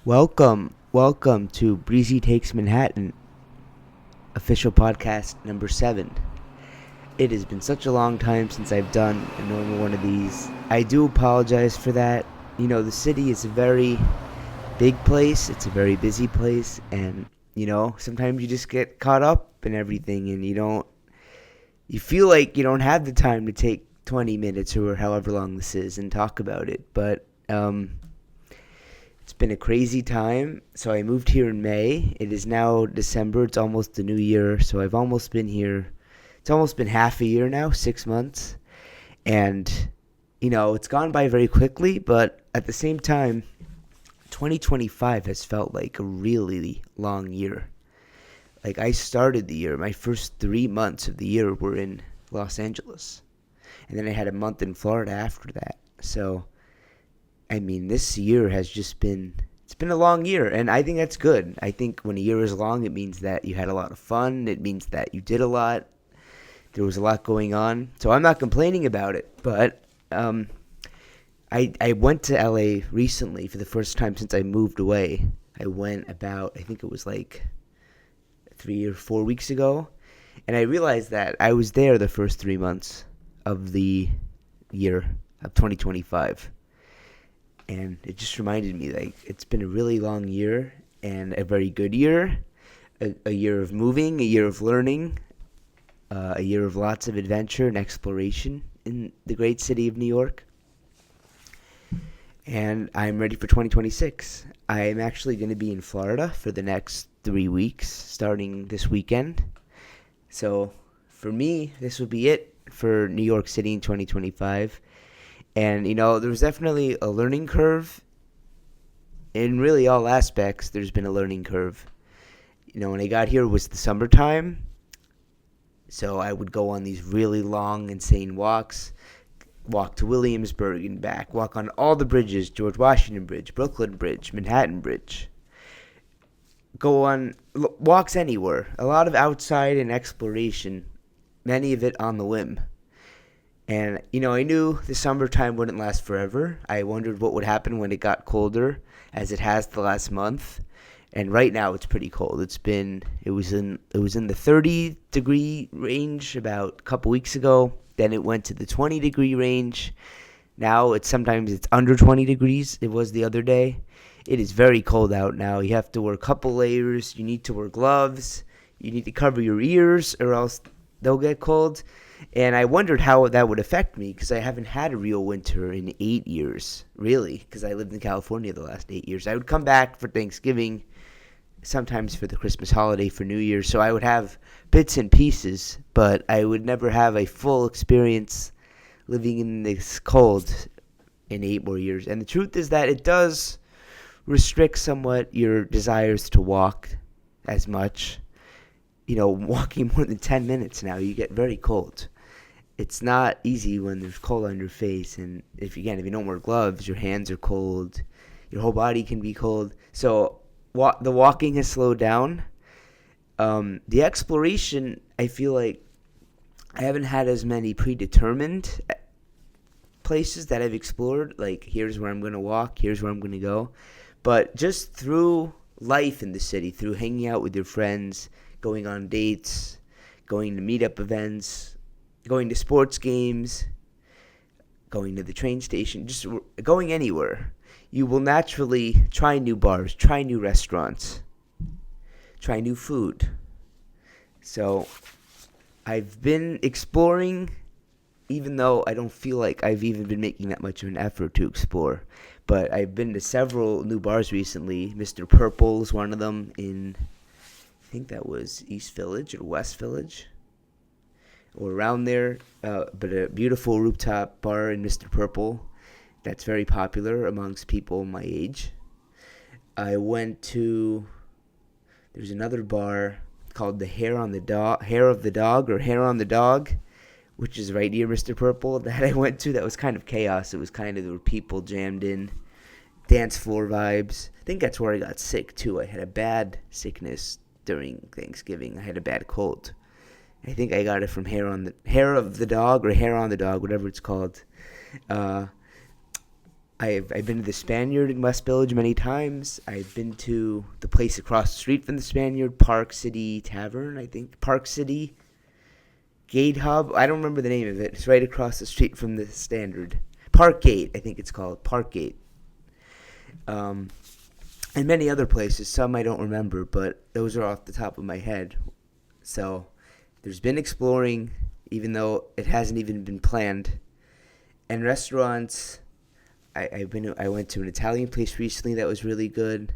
Welcome to BREEZY Takes Manhattan, official podcast number 7. It has been such a long time since I've done a normal one of these. I do apologize for that. The city is a very big place, it's a very busy place, and, sometimes you just get caught up in everything and you feel like you don't have the time to take 20 minutes or however long this is and talk about it, but, it's been a crazy time. So I moved here in May. It is now December. It's almost the new year. So I've almost been here. It's almost been half a year now, 6 months. And, it's gone by very quickly. But at the same time, 2025 has felt like a really long year. Like I started the year, my first 3 months of the year were in Los Angeles. And then I had a month in Florida after that. So this year has it's been a long year, and I think that's good. I think when a year is long, it means that you had a lot of fun. It means that you did a lot. There was a lot going on. So I'm not complaining about it, but I went to LA recently for the first time since I moved away. I went I think it was like 3 or 4 weeks ago, and I realized that I was there the first 3 months of the year of 2025. And it just reminded me, like, it's been a really long year and a very good year. A year of moving, a year of learning, a year of lots of adventure and exploration in the great city of New York. And I'm ready for 2026. I am actually going to be in Florida for the next 3 weeks, starting this weekend. So for me, this will be it for New York City in 2025. And, there was definitely a learning curve. In really all aspects, there's been a learning curve. When I got here, it was the summertime. So I would go on these really long, insane walks. Walk to Williamsburg and back. Walk on all the bridges. George Washington Bridge, Brooklyn Bridge, Manhattan Bridge. Go on walks anywhere. A lot of outside and exploration. Many of it on the whim. And, I knew the summertime wouldn't last forever. I wondered what would happen when it got colder, as it has the last month. And right now it's pretty cold. It was in the 30-degree range about a couple weeks ago. Then it went to the 20-degree range. Now sometimes it's under 20 degrees. It was the other day. It is very cold out now. You have to wear a couple layers. You need to wear gloves. You need to cover your ears or else they'll get cold. And I wondered how that would affect me because I haven't had a real winter in 8 years, really, because I lived in California the last 8 years. I would come back for Thanksgiving, sometimes for the Christmas holiday, for New Year's, so I would have bits and pieces, but I would never have a full experience living in this cold in 8 more years. And the truth is that it does restrict somewhat your desires to walk as much. Walking more than 10 minutes now, you get very cold. It's not easy when there's cold on your face, and if you don't wear gloves, your hands are cold, your whole body can be cold. So the walking has slowed down. The exploration, I feel like I haven't had as many predetermined places that I've explored, like here's where I'm going to walk, here's where I'm going to go. But just through life in the city, through hanging out with your friends, going on dates, going to meetup events, going to sports games, going to the train station, just going anywhere. You will naturally try new bars, try new restaurants, try new food. So I've been exploring, even though I don't feel like I've even been making that much of an effort to explore. But I've been to several new bars recently. Mr. Purple is one of them in, I think that was East Village or West Village, or around there, but a beautiful rooftop bar in Mr. Purple that's very popular amongst people my age. I went to, there's another bar called the Hair of the Dog, which is right near Mr. Purple, that I went to. That was kind of chaos. It was there were people jammed in, dance floor vibes. I think that's where I got sick too. I had a bad sickness during Thanksgiving. I had a bad cold. I think I got it from Hair of the Dog, whatever it's called. I've been to the Spaniard in West Village many times. I've been to the place across the street from the Spaniard, Park City Tavern, I think. Park City Gate Hub. I don't remember the name of it. It's right across the street from the Standard. Park Gate, I think it's called. Park Gate. And many other places. Some I don't remember, but those are off the top of my head. So there's been exploring, even though it hasn't even been planned. And restaurants, I went to an Italian place recently that was really good.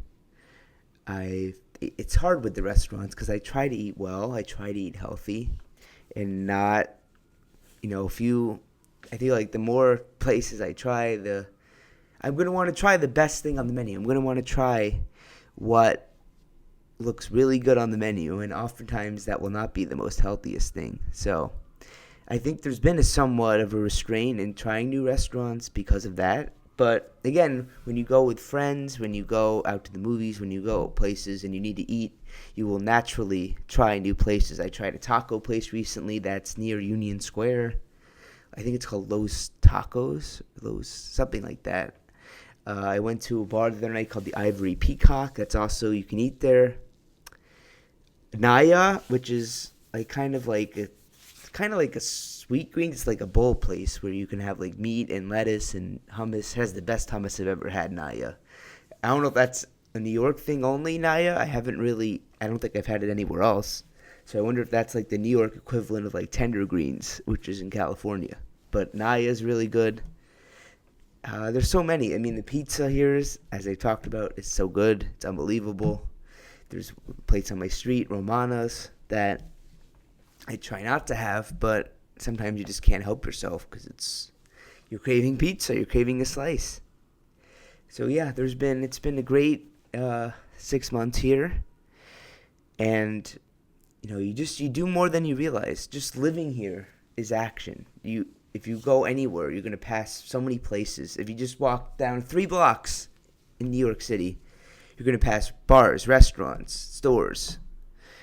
It's hard with the restaurants because I try to eat well. I try to eat healthy, and not, I feel like the more places I try, I'm going to want to try the best thing on the menu. I'm going to want to try what looks really good on the menu, and oftentimes that will not be the most healthiest thing. So I think there's been a somewhat of a restraint in trying new restaurants because of that. But again, when you go with friends, when you go out to the movies, when you go places and you need to eat, you will naturally try new places. I tried a taco place recently that's near Union Square. I think it's called Los Tacos, something like that. I went to a bar the other night called the Ivory Peacock. That's also, you can eat there. Naya, which is kind of like a sweet green. It's like a bowl place where you can have like meat and lettuce and hummus. It has the best hummus I've ever had, Naya. I don't know if that's a New York thing only, Naya. I don't think I've had it anywhere else. So I wonder if that's like the New York equivalent of like Tender Greens, which is in California. But Naya is really good. There's so many. I mean, the pizza here is, as I talked about, is so good. It's unbelievable. There's places on my street, Romana's, that I try not to have, but sometimes you just can't help yourself because you're craving pizza, you're craving a slice. So yeah, it's been a great 6 months here, and you do more than you realize. Just living here is action. If you go anywhere, you're gonna pass so many places. If you just walk down 3 blocks in New York City, you're gonna pass bars, restaurants, stores.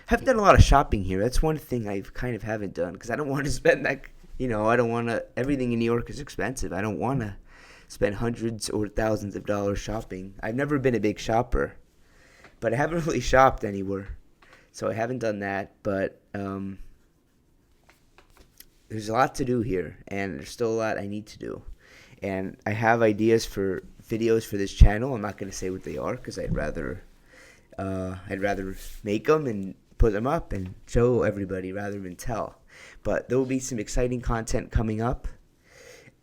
I haven't done a lot of shopping here. That's one thing I kind of haven't done because I don't want to spend that. I don't want to. Everything in New York is expensive. I don't want to spend hundreds or thousands of dollars shopping. I've never been a big shopper, but I haven't really shopped anywhere, so I haven't done that. But there's a lot to do here, and there's still a lot I need to do. And I have ideas for videos for this channel. I'm not going to say what they are because I'd rather make them and put them up and show everybody rather than tell. But there will be some exciting content coming up.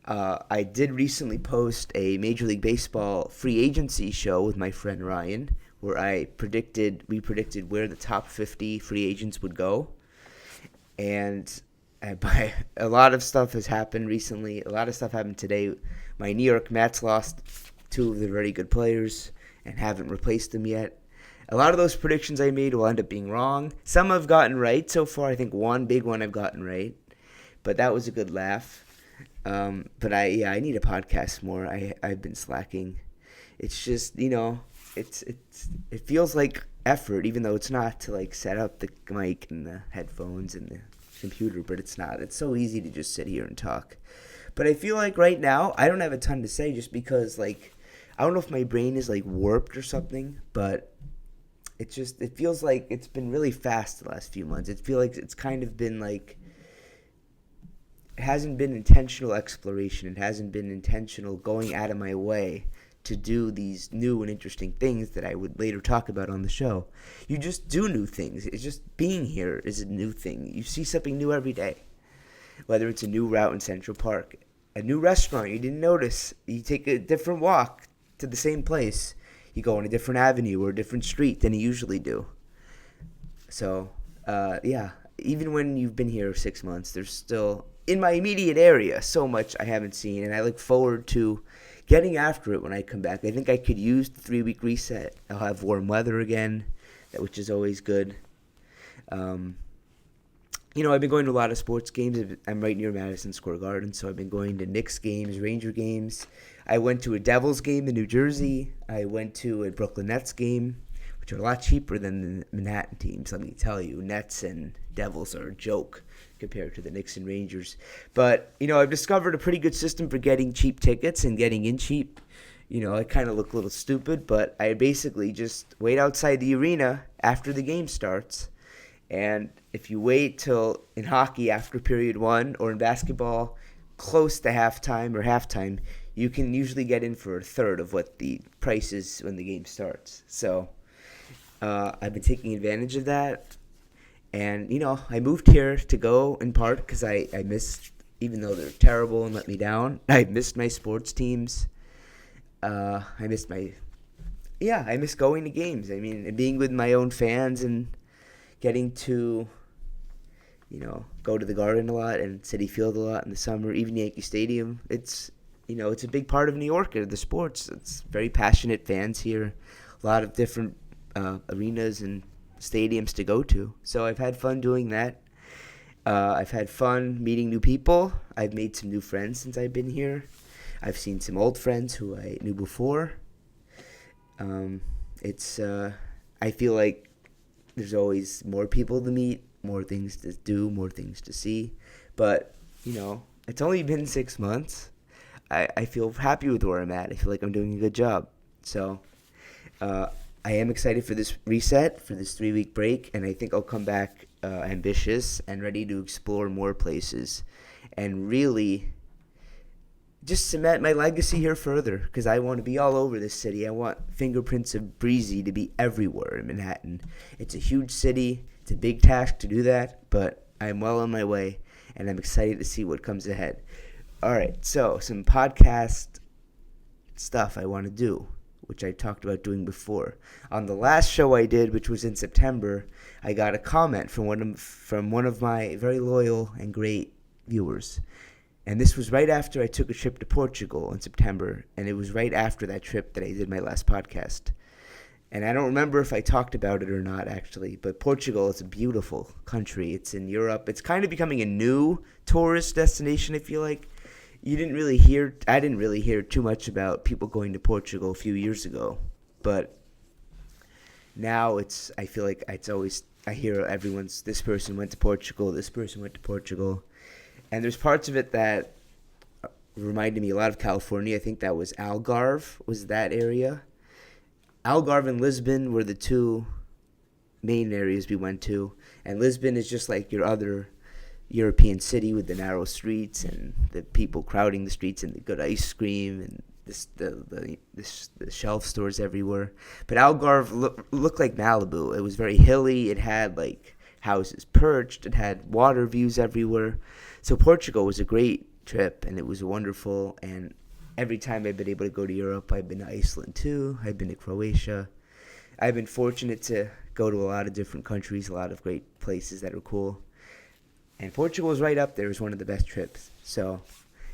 I did recently post a Major League Baseball free agency show with my friend Ryan, where we predicted where the top 50 free agents would go. And a lot of stuff has happened recently. A lot of stuff happened today. My New York Mets lost 2 of their very good players and haven't replaced them yet. A lot of those predictions I made will end up being wrong. Some I've gotten right so far. I think one big one I've gotten right, but that was a good laugh. But I need a podcast more. I've been slacking. It's just it feels like effort, even though it's not, to like set up the mic and the headphones and the computer. But it's not. It's so easy to just sit here and talk. But I feel like right now I don't have a ton to say just because I don't know if my brain is warped or something, but it feels like it's been really fast the last few months. It feels like it's kind of been it hasn't been intentional exploration. It hasn't been intentional going out of my way to do these new and interesting things that I would later talk about on the show. You just do new things. It's just being here is a new thing. You see something new every day, whether it's a new route in Central Park, a new restaurant you didn't notice. You take a different walk to the same place. You go on a different avenue or a different street than you usually do. So, even when you've been here 6 months, there's still, in my immediate area, so much I haven't seen, and I look forward to getting after it when I come back. I think I could use the 3-week reset. I'll have warm weather again, which is always good. I've been going to a lot of sports games. I'm right near Madison Square Garden, so I've been going to Knicks games, Ranger games. I went to a Devils game in New Jersey. I went to a Brooklyn Nets game, which are a lot cheaper than the Manhattan teams, let me tell you. Nets and Devils are a joke compared to the Knicks and Rangers. But, I've discovered a pretty good system for getting cheap tickets and getting in cheap. I kind of look a little stupid, but I basically just wait outside the arena after the game starts. And if you wait till in hockey after period one, or in basketball close to halftime, you can usually get in for a third of what the price is when the game starts. So I've been taking advantage of that. And, I moved here to go in part because I missed, even though they're terrible and let me down, I missed my sports teams. I missed I miss going to games. I mean, being with my own fans and getting to, go to the Garden a lot and Citi Field a lot in the summer, even Yankee Stadium. It's a big part of New York, the sports. It's very passionate fans here, a lot of different arenas and stadiums to go to. So I've had fun doing that. I've had fun meeting new people. I've made some new friends since I've been here. I've seen some old friends who I knew before. I feel like there's always more people to meet, more things to do, more things to see. But, it's only been 6 months. I feel happy with where I'm at. I feel like I'm doing a good job. So I am excited for this reset, for this 3-week break, and I think I'll come back ambitious and ready to explore more places and really just cement my legacy here further, because I want to be all over this city. I want fingerprints of Breezy to be everywhere in Manhattan. It's a huge city. It's a big task to do that, but I'm well on my way, and I'm excited to see what comes ahead. All right, so some podcast stuff I want to do, which I talked about doing before. On the last show I did, which was in September, I got a comment from one of my very loyal and great viewers. And this was right after I took a trip to Portugal in September, and it was right after that trip that I did my last podcast. And I don't remember if I talked about it or not, actually, but Portugal is a beautiful country. It's in Europe. It's kind of becoming a new tourist destination, I feel like. I didn't really hear too much about people going to Portugal a few years ago, but now I feel like I hear this person went to Portugal. And there's parts of it that reminded me a lot of California. I think that was Algarve, was that area. Algarve and Lisbon were the two main areas we went to. And Lisbon is just like your other European city with the narrow streets and the people crowding the streets and the good ice cream and the shelf stores everywhere. But Algarve looked like Malibu. It was very hilly. It had like houses perched. It had water views everywhere. So Portugal was a great trip, and it was wonderful. And every time I've been able to go to Europe, I've been to Iceland too. I've been to Croatia. I've been fortunate to go to a lot of different countries, a lot of great places that are cool. And Portugal was right up there as one of the best trips. So,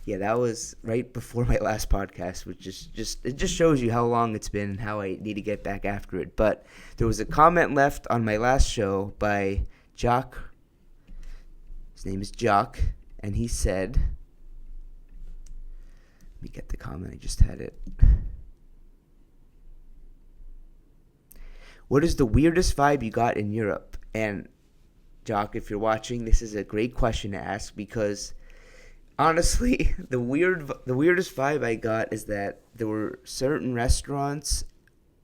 yeah, that was right before my last podcast, which it just shows you how long it's been and how I need to get back after it. But there was a comment left on my last show by Jock. His name is Jock. And he said, let me get the comment, I just had it. What is the weirdest vibe you got in Europe? And Jock, if you're watching, this is a great question to ask, because honestly, the weirdest vibe I got is that there were certain restaurants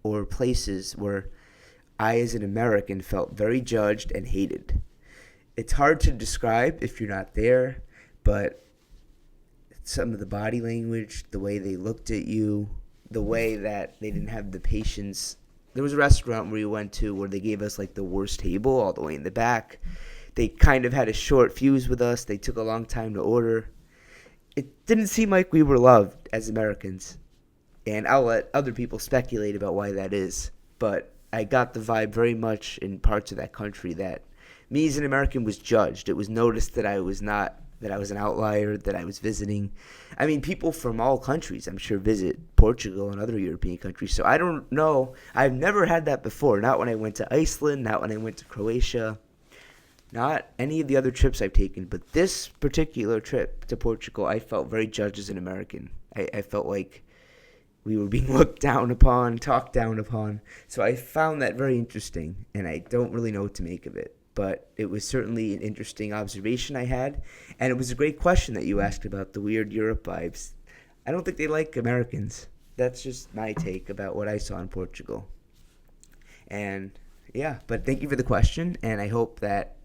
or places where I, as an American, felt very judged and hated. It's hard to describe if you're not there, but some of the body language, the way they looked at you, the way that they didn't have the patience. There was a restaurant we went to where they gave us like the worst table all the way in the back. They kind of had a short fuse with us. They took a long time to order. It didn't seem like we were loved as Americans. And I'll let other people speculate about why that is. But I got the vibe very much in parts of that country that me as an American was judged. It was noticed that I was an outlier, that I was visiting. I mean, people from all countries, I'm sure, visit Portugal and other European countries. So I don't know. I've never had that before. Not when I went to Iceland, not when I went to Croatia, not any of the other trips I've taken. But this particular trip to Portugal, I felt very judged as an American. I felt like we were being looked down upon, talked down upon. So I found that very interesting, and I don't really know what to make of it. But it was certainly an interesting observation I had. And it was a great question that you asked about the weird Europe vibes. I don't think they like Americans. that's just my take about what I saw in Portugal. And yeah, but thank you for the question, and I hope that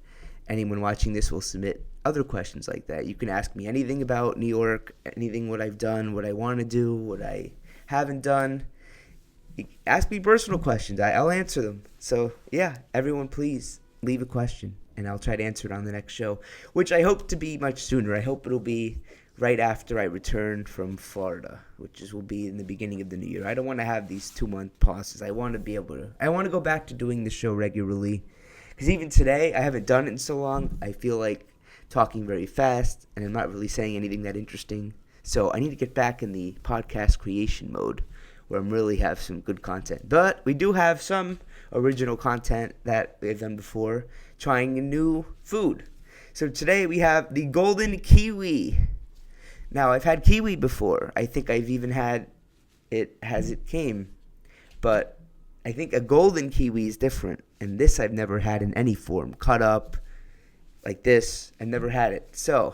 anyone watching this will submit other questions like that. You can ask me anything about New York, anything what I've done, what I want to do, what I haven't done. Ask me personal questions. I'll answer them. So yeah, everyone please leave a question and I'll try to answer it on the next show, which I hope to be much sooner. I hope it'll be right after I return from Florida, will be in the beginning of the new year. I don't want to have these 2-month pauses. I want to go back to doing the show regularly. Because even today, I haven't done it in so long. I feel like talking very fast, and I'm not really saying anything that interesting. So I need to get back in the podcast creation mode, where I really have some good content. But we do have some original content that we've done before, trying a new food. So today we have the golden kiwi. Now, I've had kiwi before. I think I've even had it as it came. But I think a golden kiwi is different. And this I've never had in any form. Cut up like this. I've never had it. So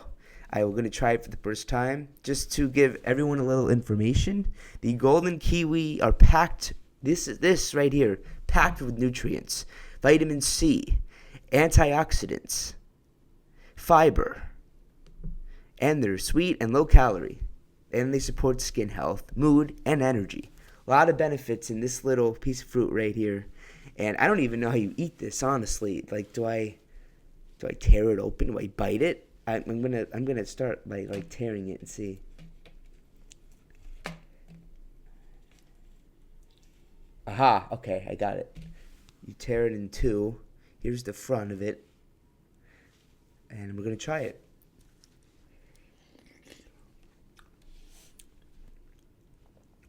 I'm going to try it for the first time. Just to give everyone a little information. The golden kiwi are packed. This right here. Packed with nutrients. Vitamin C. Antioxidants. Fiber. And they're sweet and low calorie. And they support skin health, mood, and energy. A lot of benefits in this little piece of fruit right here. And I don't even know how you eat this, honestly. Like, do I tear it open? Do I bite it? I'm gonna start by like tearing it and see. Aha, okay, I got it. You tear it in two. Here's the front of it. And we're gonna try it.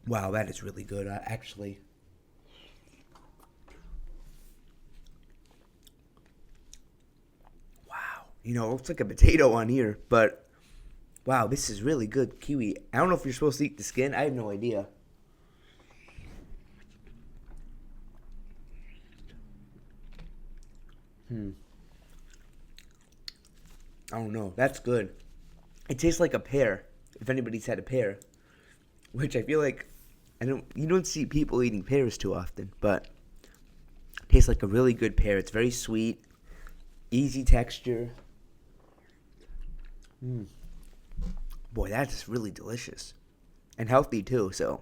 Wow, that is really good, actually. Wow. It looks like a potato on here, but wow, this is really good kiwi. I don't know if you're supposed to eat the skin. I have no idea. I don't know. That's good. It tastes like a pear, if anybody's had a pear, which I feel like you don't see people eating pears too often, but it tastes like a really good pear. It's very sweet, easy texture. Boy, that's really delicious and healthy too. So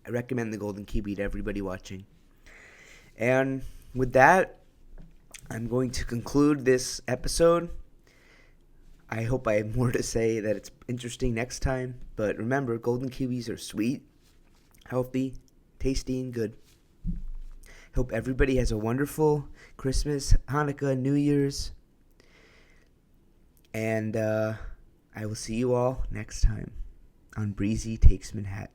I recommend the golden kiwi to everybody watching. And with that, I'm going to conclude this episode. I hope I have more to say that it's interesting next time. But remember, golden kiwis are sweet, healthy, tasty, and good. Hope everybody has a wonderful Christmas, Hanukkah, New Year's. And I will see you all next time on BREEZY Takes Manhattan.